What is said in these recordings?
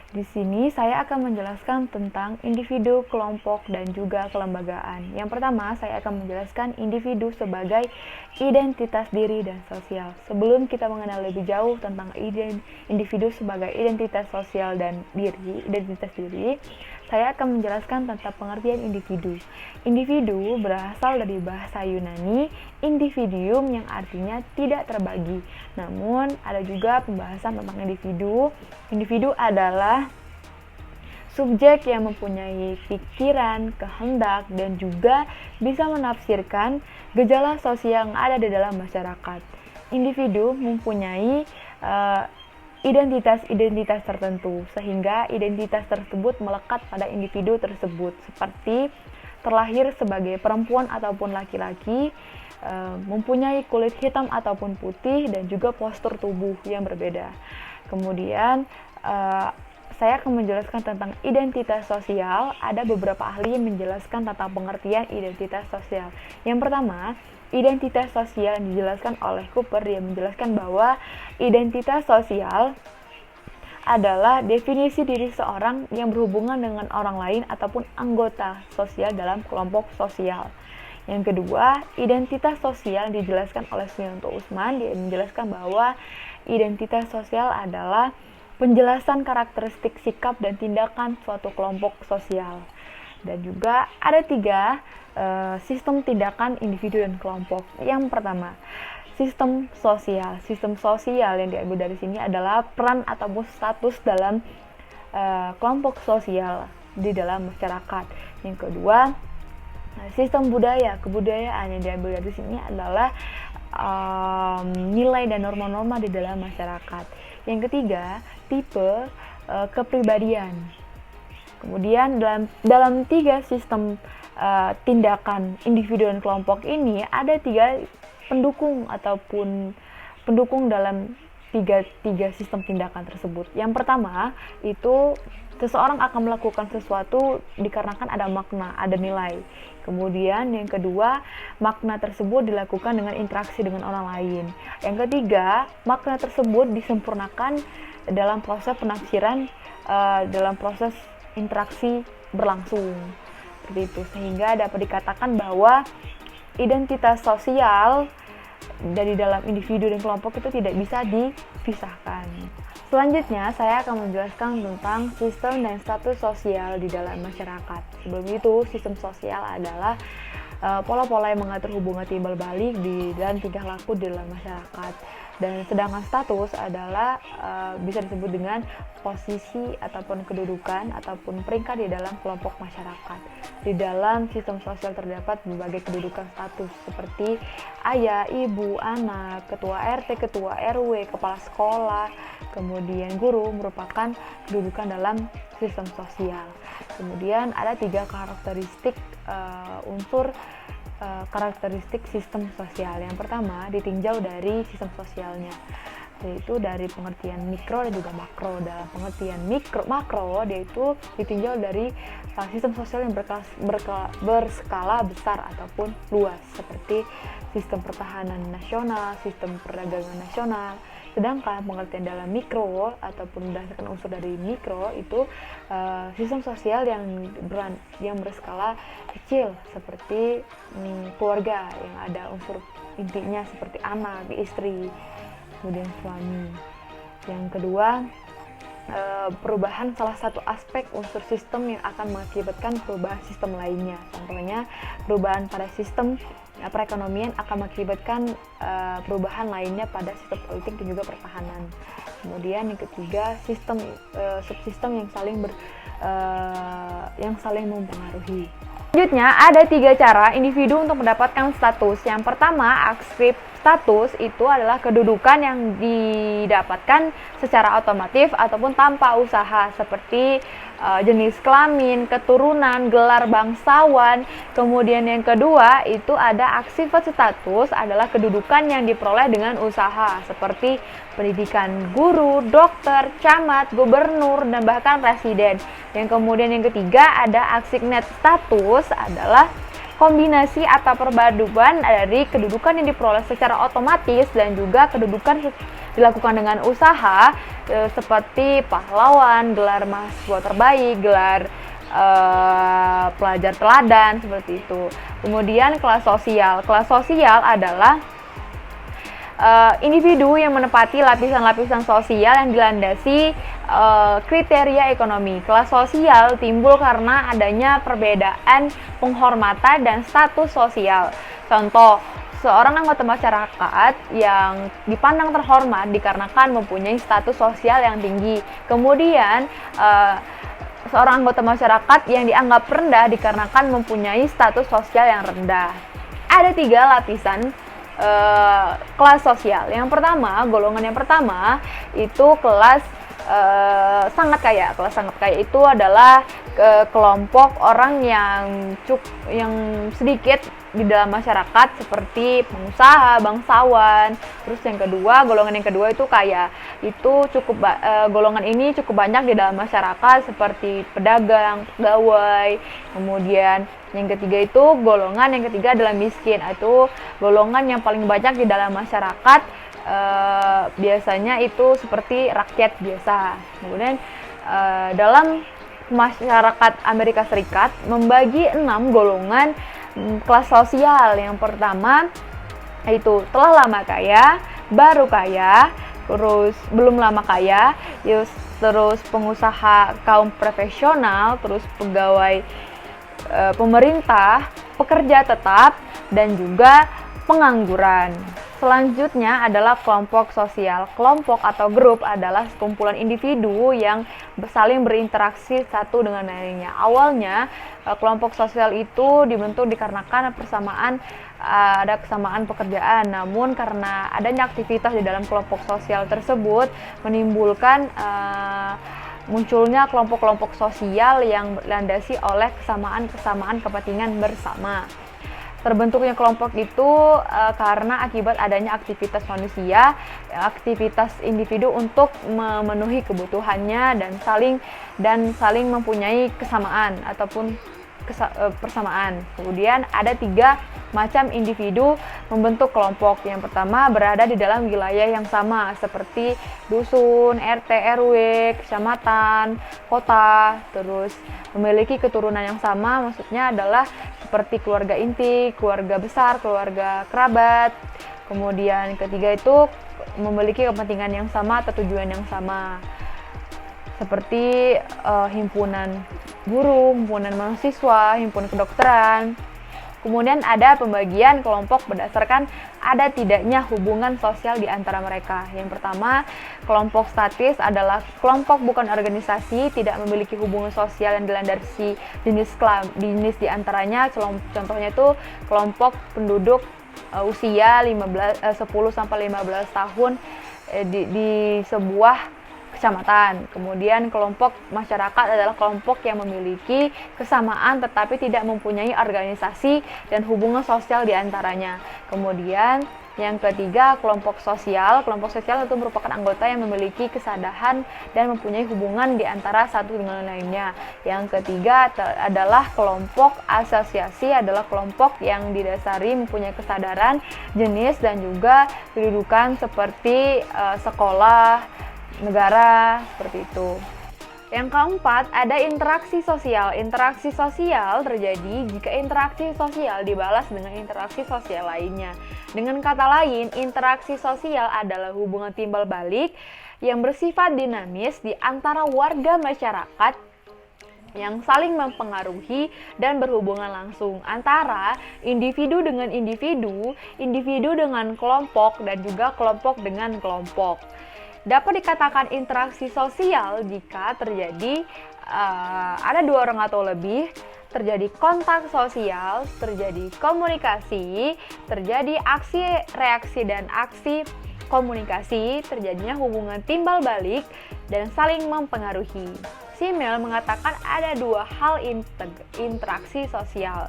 Di sini saya akan menjelaskan tentang individu, kelompok, dan juga kelembagaan. Yang pertama, saya akan menjelaskan individu sebagai identitas diri dan sosial. Sebelum kita mengenal lebih jauh tentang individu sebagai identitas sosial dan identitas diri, saya akan menjelaskan tentang pengertian individu. Individu berasal dari bahasa Yunani individuum yang artinya tidak terbagi. Namun ada juga pembahasan tentang individu. Individu adalah subjek yang mempunyai pikiran, kehendak, dan juga bisa menafsirkan gejala sosial yang ada di dalam masyarakat. Individu mempunyai identitas-identitas tertentu, sehingga identitas tersebut melekat pada individu tersebut, seperti terlahir sebagai perempuan ataupun laki-laki, mempunyai kulit hitam ataupun putih, dan juga postur tubuh yang berbeda. Kemudian saya akan menjelaskan tentang identitas sosial. Ada beberapa ahli yang menjelaskan tentang pengertian identitas sosial. Yang pertama, identitas sosial yang dijelaskan oleh Cooper, dia menjelaskan bahwa identitas sosial adalah definisi diri seorang yang berhubungan dengan orang lain ataupun anggota sosial dalam kelompok sosial. Yang kedua, identitas sosial dijelaskan oleh Suyanto Usman. Dia menjelaskan bahwa identitas sosial adalah penjelasan karakteristik sikap dan tindakan suatu kelompok sosial. Dan juga ada 3 sistem tindakan individu dan kelompok. Yang pertama, sistem sosial. Sistem sosial yang diambil dari sini adalah peran ataupun status dalam kelompok sosial di dalam masyarakat. Yang kedua, sistem budaya. Kebudayaan yang diambil dari sini adalah nilai dan norma-norma di dalam masyarakat. Yang ketiga, tipe kepribadian. Kemudian dalam 3 sistem tindakan individu dan kelompok ini ada 3 pendukung ataupun pendukung dalam tiga sistem tindakan tersebut. Yang pertama, itu seseorang akan melakukan sesuatu dikarenakan ada makna, ada nilai. Kemudian yang kedua, makna tersebut dilakukan dengan interaksi dengan orang lain. Yang ketiga, makna tersebut disempurnakan dalam proses penafsiran, dalam proses interaksi berlangsung. Seperti itu, sehingga dapat dikatakan bahwa identitas sosial dari dalam individu dan kelompok itu tidak bisa dipisahkan. Selanjutnya, saya akan menjelaskan tentang sistem dan status sosial di dalam masyarakat. Sebelum itu, sistem sosial adalah pola-pola yang mengatur hubungan timbal balik di dalam tingkah laku di dalam masyarakat. Dan sedangkan status adalah bisa disebut dengan posisi ataupun kedudukan ataupun peringkat di dalam kelompok masyarakat. Di dalam sistem sosial terdapat berbagai kedudukan status seperti ayah, ibu, anak, ketua RT, ketua RW, kepala sekolah, kemudian guru merupakan kedudukan dalam sistem sosial. Kemudian ada 3 karakteristik karakteristik sistem sosial. Yang pertama, ditinjau dari sistem sosialnya, yaitu dari pengertian mikro dan juga makro. Dalam pengertian makro, dia itu ditinjau dari sistem sosial yang berskala besar ataupun luas, seperti sistem pertahanan nasional, sistem perdagangan nasional. Sedangkan pengertian dalam mikro ataupun berdasarkan unsur dari mikro itu sistem sosial yang berskala kecil, seperti keluarga yang ada unsur intinya seperti anak, istri, kemudian suami. Yang kedua, perubahan salah satu aspek unsur sistem yang akan mengakibatkan perubahan sistem lainnya. Contohnya, perubahan pada sistem perekonomian akan mengakibatkan perubahan lainnya pada sistem politik dan juga pertahanan. Kemudian yang ketiga, subsistem yang saling mempengaruhi. Selanjutnya, ada 3 cara individu untuk mendapatkan status. Yang pertama, akskrip status itu adalah kedudukan yang didapatkan secara otomatis ataupun tanpa usaha, seperti jenis kelamin, keturunan, gelar bangsawan. Kemudian yang kedua, itu ada aksifat status, adalah kedudukan yang diperoleh dengan usaha, seperti pendidikan guru, dokter, camat, gubernur, dan bahkan presiden. Yang kemudian yang ketiga, ada aksignet status, adalah kombinasi atau perpaduan dari kedudukan yang diperoleh secara otomatis dan juga kedudukan dilakukan dengan usaha seperti pahlawan, gelar mahasiswa terbaik, gelar pelajar teladan, seperti itu. Kemudian kelas sosial. Kelas sosial adalah individu yang menempati lapisan-lapisan sosial yang dilandasi kriteria ekonomi. Kelas sosial timbul karena adanya perbedaan penghormatan dan status sosial. Contoh, seorang anggota masyarakat yang dipandang terhormat dikarenakan mempunyai status sosial yang tinggi. Kemudian, seorang anggota masyarakat yang dianggap rendah dikarenakan mempunyai status sosial yang rendah. Ada 3 lapisan kelas sosial. Yang pertama, golongan yang pertama itu kelas sangat kaya. Kelas sangat kaya itu adalah kelompok orang yang sedikit di dalam masyarakat seperti pengusaha, bangsawan. Terus yang kedua, golongan yang kedua itu kaya. Itu golongan ini cukup banyak di dalam masyarakat seperti pedagang, pegawai. Kemudian yang ketiga itu golongan yang ketiga adalah miskin. Itu golongan yang paling banyak di dalam masyarakat, biasanya itu seperti rakyat biasa. Kemudian dalam masyarakat Amerika Serikat membagi 6 golongan kelas sosial. Yang pertama itu telah lama kaya, baru kaya, terus belum lama kaya, terus pengusaha kaum profesional, terus pegawai pemerintah, pekerja tetap, dan juga pengangguran. Selanjutnya adalah kelompok sosial. Kelompok atau grup adalah sekumpulan individu yang saling berinteraksi satu dengan lainnya. Awalnya, kelompok sosial itu dibentuk dikarenakan ada kesamaan pekerjaan. Namun karena adanya aktivitas di dalam kelompok sosial tersebut menimbulkan munculnya kelompok-kelompok sosial yang dilandasi oleh kesamaan kepentingan bersama. Terbentuknya kelompok itu karena akibat adanya aktivitas manusia, aktivitas individu untuk memenuhi kebutuhannya dan saling mempunyai kesamaan ataupun persamaan. Kemudian ada 3 macam individu membentuk kelompok. Yang pertama berada di dalam wilayah yang sama seperti dusun, RT, RW, kecamatan, kota, terus memiliki keturunan yang sama, maksudnya adalah seperti keluarga inti, keluarga besar, keluarga kerabat. Kemudian ketiga itu memiliki kepentingan yang sama atau tujuan yang sama, seperti himpunan guru, himpunan mahasiswa, himpunan kedokteran. Kemudian ada pembagian kelompok berdasarkan ada tidaknya hubungan sosial di antara mereka. Yang pertama, kelompok statis adalah kelompok bukan organisasi, tidak memiliki hubungan sosial yang dilandasi jenis di antaranya. Contohnya itu kelompok penduduk usia 10 sampai 15 tahun di sebuah kecamatan. Kemudian kelompok masyarakat adalah kelompok yang memiliki kesamaan tetapi tidak mempunyai organisasi dan hubungan sosial di antaranya. Kemudian yang ketiga, kelompok sosial. Kelompok sosial itu merupakan anggota yang memiliki kesadaran dan mempunyai hubungan di antara satu dengan lainnya. Yang ketiga adalah kelompok asosiasi, adalah kelompok yang didasari mempunyai kesadaran, jenis, dan juga kedudukan seperti sekolah, negara, seperti itu. Yang keempat, ada interaksi sosial. Interaksi sosial terjadi jika interaksi sosial dibalas dengan interaksi sosial lainnya. Dengan kata lain, interaksi sosial adalah hubungan timbal balik yang bersifat dinamis di antara warga masyarakat yang saling mempengaruhi dan berhubungan langsung antara individu dengan individu, individu dengan kelompok, dan juga kelompok dengan kelompok. Dapat dikatakan interaksi sosial jika terjadi ada 2 orang atau lebih, terjadi kontak sosial, terjadi komunikasi, terjadi aksi reaksi dan aksi komunikasi, terjadinya hubungan timbal balik, dan saling mempengaruhi. Simmel mengatakan ada 2 hal interaksi sosial.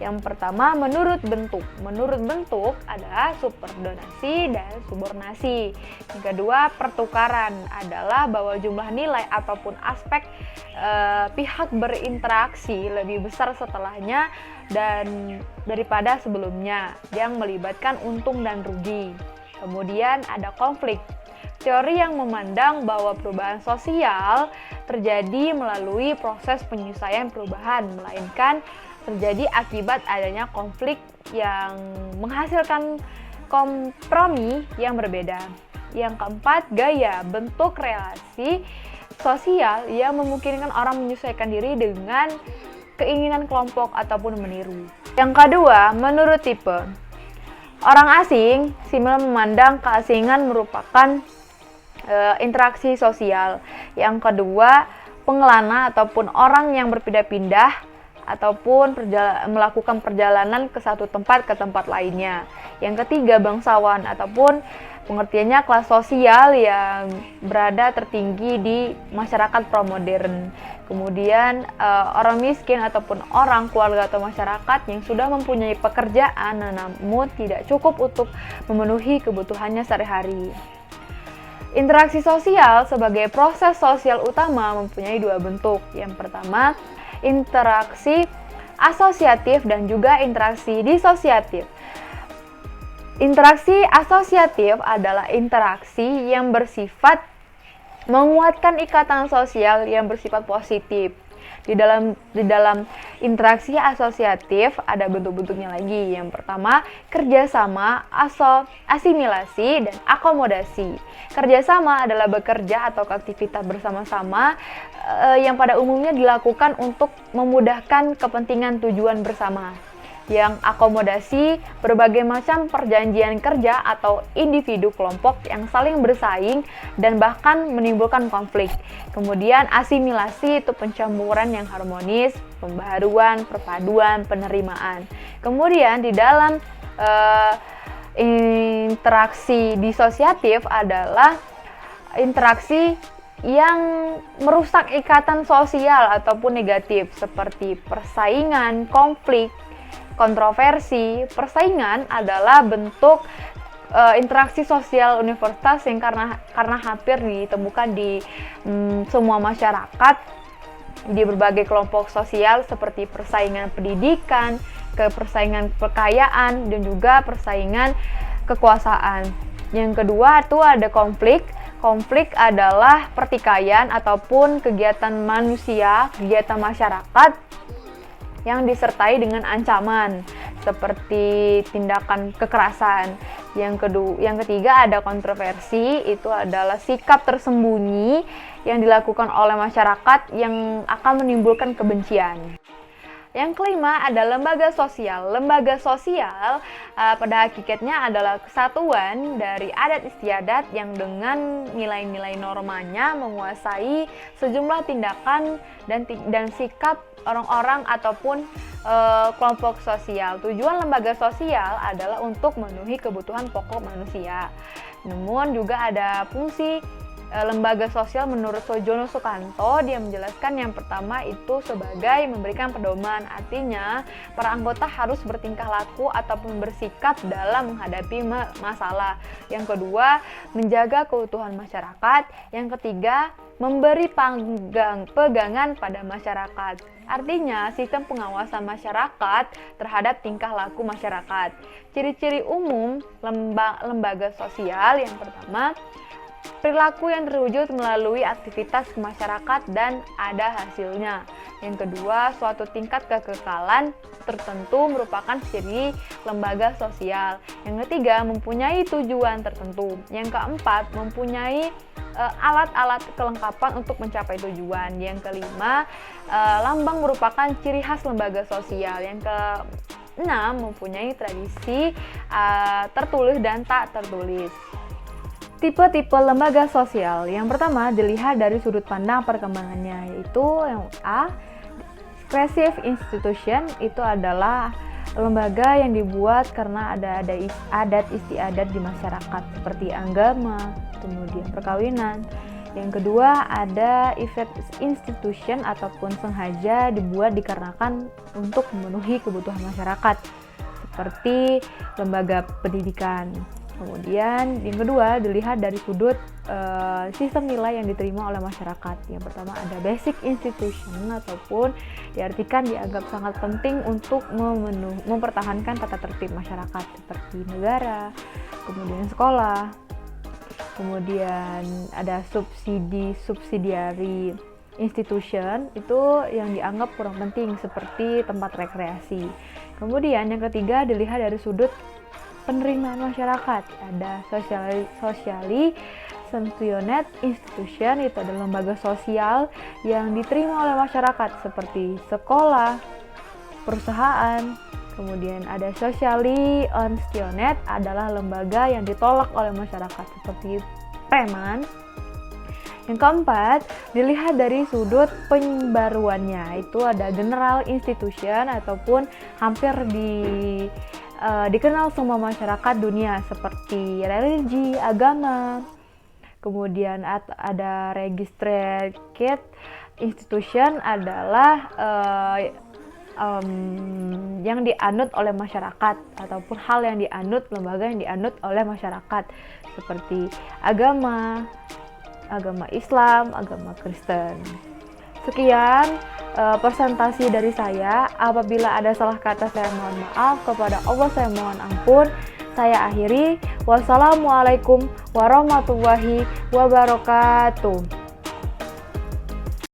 Yang pertama, menurut bentuk. Menurut bentuk adalah subordinasi dan subordinasi. Yang kedua, pertukaran adalah bahwa jumlah nilai ataupun aspek pihak berinteraksi lebih besar setelahnya dan daripada sebelumnya yang melibatkan untung dan rugi. Kemudian ada konflik. teori yang memandang bahwa perubahan sosial terjadi melalui proses penyelesaian perubahan, melainkan terjadi akibat adanya konflik yang menghasilkan kompromi yang berbeda. Yang keempat, gaya bentuk relasi sosial yang memungkinkan orang menyesuaikan diri dengan keinginan kelompok ataupun meniru. Yang kedua, menurut tipe. Orang asing, Simmel memandang keasingan merupakan interaksi sosial. Yang kedua, pengelana ataupun orang yang berpindah-pindah ataupun melakukan perjalanan ke satu tempat ke tempat lainnya. Yang ketiga, bangsawan ataupun pengertiannya kelas sosial yang berada tertinggi di masyarakat pramodern. Kemudian orang miskin ataupun orang keluarga atau masyarakat yang sudah mempunyai pekerjaan namun tidak cukup untuk memenuhi kebutuhannya sehari-hari. Interaksi sosial sebagai proses sosial utama mempunyai dua bentuk. Yang pertama, interaksi asosiatif dan juga interaksi disosiatif. Interaksi asosiatif adalah interaksi yang bersifat menguatkan ikatan sosial yang bersifat positif. Di dalam interaksi asosiatif ada bentuk-bentuknya lagi. Yang pertama, kerjasama, asimilasi, dan akomodasi. Kerjasama adalah bekerja atau aktivitas bersama-sama yang pada umumnya dilakukan untuk memudahkan kepentingan tujuan bersama. Yang akomodasi, berbagai macam perjanjian kerja atau individu kelompok yang saling bersaing dan bahkan menimbulkan konflik. Kemudian asimilasi itu pencampuran yang harmonis, pembaharuan, perpaduan, penerimaan. Kemudian di dalam interaksi disosiatif adalah interaksi yang merusak ikatan sosial ataupun negatif seperti persaingan, konflik, kontroversi. Persaingan adalah bentuk interaksi sosial universal yang karena hampir ditemukan di semua masyarakat di berbagai kelompok sosial seperti persaingan pendidikan, persaingan kekayaan, dan juga persaingan kekuasaan. Yang kedua itu ada konflik. Konflik adalah pertikaian ataupun kegiatan manusia, kegiatan masyarakat yang disertai dengan ancaman seperti tindakan kekerasan. Yang ketiga ada kontroversi, itu adalah sikap tersembunyi yang dilakukan oleh masyarakat yang akan menimbulkan kebencian. Yang kelima ada lembaga sosial. Lembaga sosial pada hakikatnya adalah kesatuan dari adat istiadat yang dengan nilai-nilai normanya menguasai sejumlah tindakan dan sikap orang-orang ataupun kelompok sosial. Tujuan lembaga sosial adalah untuk memenuhi kebutuhan pokok manusia. Namun juga ada fungsi lembaga sosial menurut Soejono Sukanto. Dia menjelaskan yang pertama itu sebagai memberikan pedoman, artinya para anggota harus bertingkah laku ataupun bersikap dalam menghadapi masalah. Yang kedua, menjaga keutuhan masyarakat. Yang ketiga, memberi pegangan pada masyarakat. Artinya, sistem pengawasan masyarakat terhadap tingkah laku masyarakat. Ciri-ciri umum lembaga sosial yang pertama, perilaku yang terwujud melalui aktivitas masyarakat dan ada hasilnya. Yang kedua, suatu tingkat kekekalan tertentu merupakan ciri lembaga sosial. Yang ketiga, mempunyai tujuan tertentu. Yang keempat, mempunyai alat-alat kelengkapan untuk mencapai tujuan. Yang kelima, lambang merupakan ciri khas lembaga sosial. Yang keenam, mempunyai tradisi tertulis dan tak tertulis. Tipe-tipe lembaga sosial. Yang pertama dilihat dari sudut pandang perkembangannya, yaitu yang A, discursive institution, itu adalah lembaga yang dibuat karena ada adat istiadat di masyarakat seperti agama, kemudian perkawinan. Yang kedua ada effect institution ataupun sengaja dibuat dikarenakan untuk memenuhi kebutuhan masyarakat seperti lembaga pendidikan. Kemudian yang kedua dilihat dari sudut sistem nilai yang diterima oleh masyarakat. Yang pertama ada basic institution ataupun diartikan dianggap sangat penting untuk mempertahankan tata tertib masyarakat seperti negara, kemudian sekolah. Kemudian ada subsidiary institution, itu yang dianggap kurang penting seperti tempat rekreasi. Kemudian yang ketiga dilihat dari sudut penerimaan masyarakat. Ada socially sanctioned institution, itu adalah lembaga sosial yang diterima oleh masyarakat seperti sekolah, perusahaan. Kemudian ada socially unsanctioned, adalah lembaga yang ditolak oleh masyarakat seperti preman. Yang keempat, dilihat dari sudut pembaruannya, itu ada general institution ataupun hampir dikenal semua masyarakat dunia seperti religi, agama. Kemudian ada registered institution, adalah yang dianut oleh masyarakat ataupun hal yang dianut, lembaga yang dianut oleh masyarakat seperti agama Islam, agama Kristen. Sekian presentasi dari saya. Apabila ada salah kata saya mohon maaf, kepada Allah saya mohon ampun. Saya akhiri. Wassalamualaikum warahmatullahi wabarakatuh.